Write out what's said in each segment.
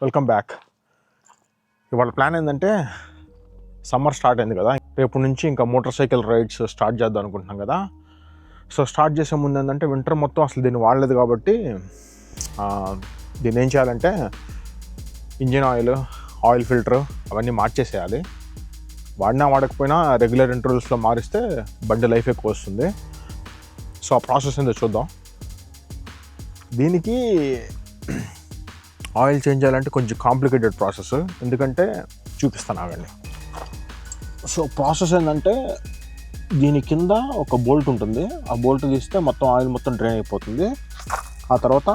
Welcome back. ఇవాళ plan ఏంటంటే summer start అయింది కదా, రేపు నుంచి ఇంకా మోటార్ సైకిల్ రైడ్స్ స్టార్ట్ చేద్దాం అనుకుంటున్నాం కదా. సో స్టార్ట్ చేసే ముందు ఏంటంటే వింటర్ మొత్తం అసలు దీన్ని వాడలేదు కాబట్టి దీన్ని ఏం చేయాలంటే ఇంజిన్ ఆయిల్ ఫిల్టర్ అవన్నీ మార్చేసేయాలి. వాడినా వాడకపోయినా రెగ్యులర్ ఇంటర్వల్స్లో మారిస్తే బండి లైఫ్ ఎక్కువ వస్తుంది. సో ఆ ప్రాసెస్ ఏందో చూద్దాం. దీనికి ఆయిల్ చేంజ్ చేయాలంటే కొంచెం కాంప్లికేటెడ్ ప్రాసెస్, ఎందుకంటే చూపిస్తాను ఆగండి. సో ప్రాసెస్ ఏంటంటే దీని కింద ఒక బోల్ట్ ఉంటుంది, ఆ బోల్ట్ తీస్తే మొత్తం ఆయిల్ మొత్తం డ్రైన్ అయిపోతుంది. ఆ తర్వాత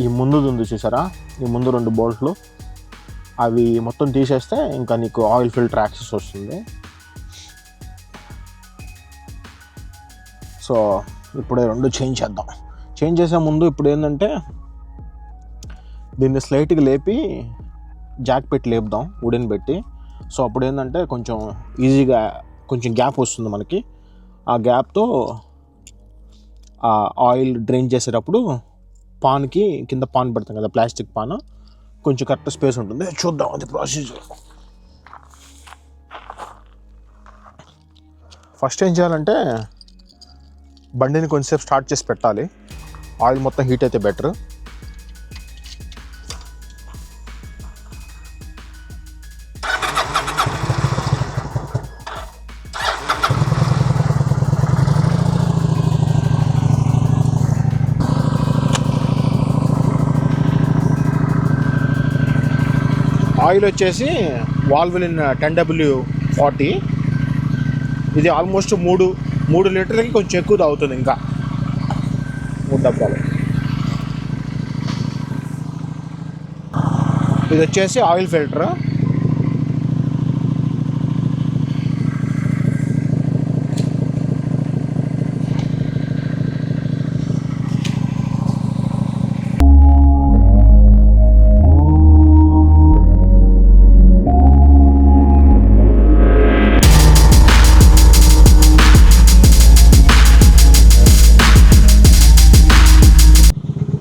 ఈ ముందుది ఉంది చూసారా, ఈ ముందు 2 బోల్ట్లు అవి మొత్తం తీసేస్తే ఇంకా నీకు ఆయిల్ ఫిల్టర్ యాక్సెస్ వస్తుంది. సో ఇప్పుడు 2 చేంజ్ చేద్దాం. చేంజ్ చేసే ముందు ఇప్పుడు ఏంటంటే దీన్ని స్లైట్గా లేపి జాక్ పెట్టి లేపుదాం, వుడెన్ పెట్టి. సో అప్పుడు ఏంటంటే కొంచెం ఈజీగా కొంచెం గ్యాప్ వస్తుంది మనకి. ఆ గ్యాప్తో ఆ ఆయిల్ డ్రైన్ చేసేటప్పుడు పాన్కి కింద పాన్ పెడతాం కదా, ప్లాస్టిక్ పాన్, కొంచెం కరెక్ట్ స్పేస్ ఉంటుంది. చూద్దాం అది ప్రాసెస్. ఫస్ట్ ఏం చేయాలంటే బండిని కొంచెంసేపు స్టార్ట్ చేసి పెట్టాలి. ఆయిల్ మొత్తం హీట్ అయితే బెటర్. ఆయిల్ వచ్చేసి వాల్వలిన్ 10W40. ఇది ఆల్మోస్ట్ 3 లీటర్లకి కొంచెం ఎక్కువ తాగుతుంది, ఇంకా 3 డబ్బాలు. ఇది వచ్చేసి ఆయిల్ ఫిల్టర్.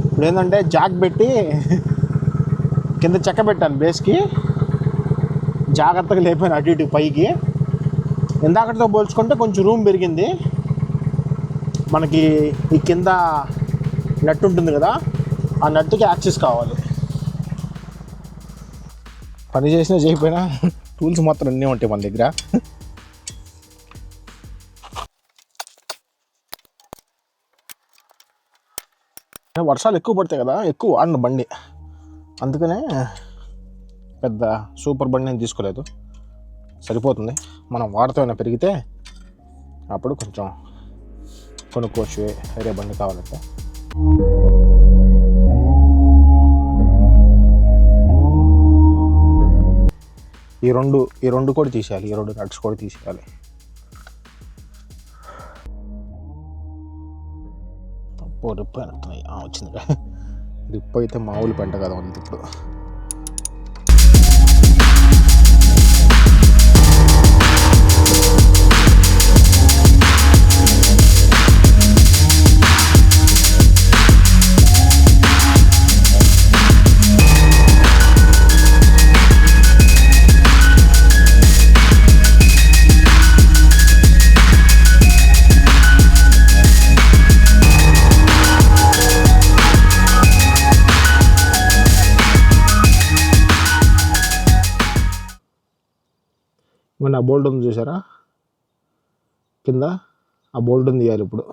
ఇప్పుడు ఏంటంటే జాక్ పెట్టి కింద చెక్క పెట్టాను బేస్కి, జాగ్రత్తగా లేపాను అటు ఇటు పైకి. ఇందాకటితో పోల్చుకుంటే కొంచెం రూమ్ పెరిగింది మనకి. ఈ కింద నట్ ఉంటుంది కదా, ఆ నట్టుకి యాక్సెస్ కావాలి. పని చేసినా చేయకపోయినా టూల్స్ మాత్రం అన్నీ ఉంటాయి మన దగ్గర. వర్షాలు ఎక్కువ పడతాయి కదా, ఎక్కువ వాడిన బండి, అందుకనే పెద్ద సూపర్ బండి నేను తీసుకోలేదు. సరిపోతుంది, మనం వాడుతూ పెరిగితే అప్పుడు కొంచెం కొనుక్కోవచ్చు వేరే బండి కావాలంటే. ఈ రెండు కూడా తీసేయాలి, ఈ 2 నట్స్ కూడా తీసేయాలి. రిప్ అయినట్టున్నాయి, వచ్చింది. రిప్ అయితే మామూలు పెంట కదా ఉంది ఇప్పుడు. మన ఆ బోల్ట్ ఉంది చూసారా కింద, ఆ బోల్ట్ తీయాలి ఇప్పుడు.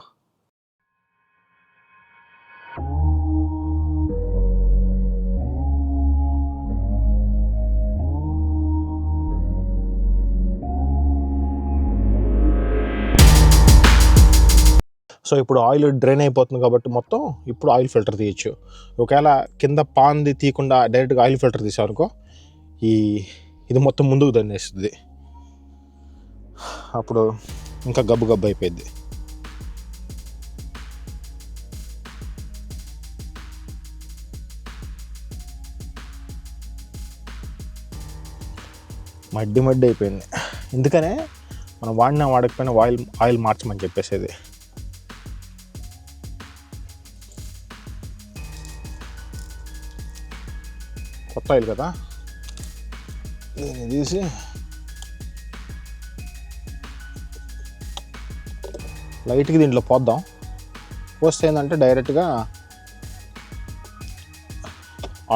సో ఇప్పుడు ఆయిల్ డ్రైన్ అయిపోతుంది కాబట్టి మొత్తం ఇప్పుడు ఆయిల్ ఫిల్టర్ తీయచ్చు. ఒకవేళ కింద పాన్ది తీయకుండా డైరెక్ట్గా ఆయిల్ ఫిల్టర్ తీసామనుకో, ఇది మొత్తం ముందుకు దన్నేస్తుంది. అప్పుడు ఇంకా గబ్బు గబ్బు అయిపోయింది. మడ్డి అయిపోయింది. ఎందుకనే మనం వాడినా వాడకపోయినా ఆయిల్ మార్చమని చెప్పేసేది. కొత్త ఆయిల్ కదా, దీన్ని తీసి లైట్గా దీంట్లో పోద్దాం. పోస్తే ఏంటంటే డైరెక్ట్గా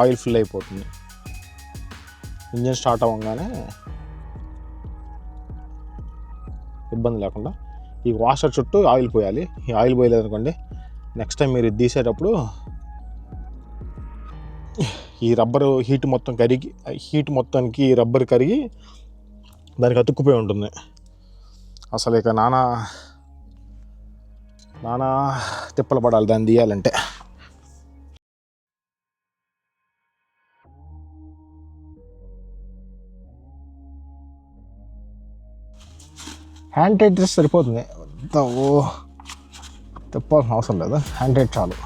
ఆయిల్ ఫిల్ అయిపోతుంది. ఇంజిన్ స్టార్ట్ అవ్వగానే ఇబ్బంది లేకుండా ఈ వాషర్ చుట్టూ ఆయిల్ పోయాలి. ఈ ఆయిల్ పోయలేదనుకోండి, నెక్స్ట్ టైం మీరు ఇది తీసేటప్పుడు ఈ రబ్బరు హీట్ మొత్తానికి రబ్బర్ కరిగి దానికి అతుక్కుపోయి ఉంటుంది. అసలు ఇక నానా తిప్పలు పడాలి దాన్ని తీయాలంటే. హ్యాండ్ టైట్ సరిపోతుంది, తిప్పాల్సిన అవసరం లేదు. హ్యాండ్ టైట్ చాలు.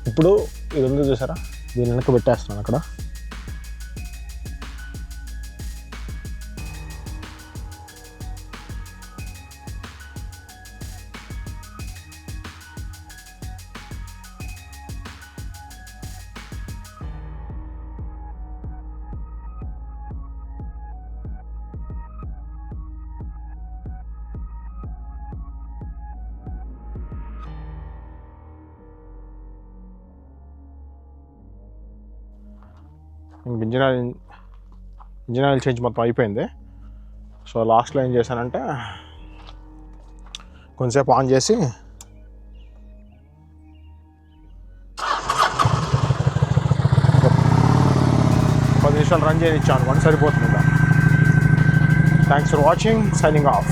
ఇప్పుడు ఇది ఉంది చూసారా, దీని వెనక పెట్టేస్తున్నాను అక్కడ. ఇంజిన్ ఆయిల్ చేంజ్ మొత్తం అయిపోయింది. సో లాస్ట్లో ఏం చేశానంటే కొంచెంసేపు ఆన్ చేసి 10 నిమిషాలు రన్ చేయనిచ్చాను. సరిపోతుంది. Thanks for watching. Signing off.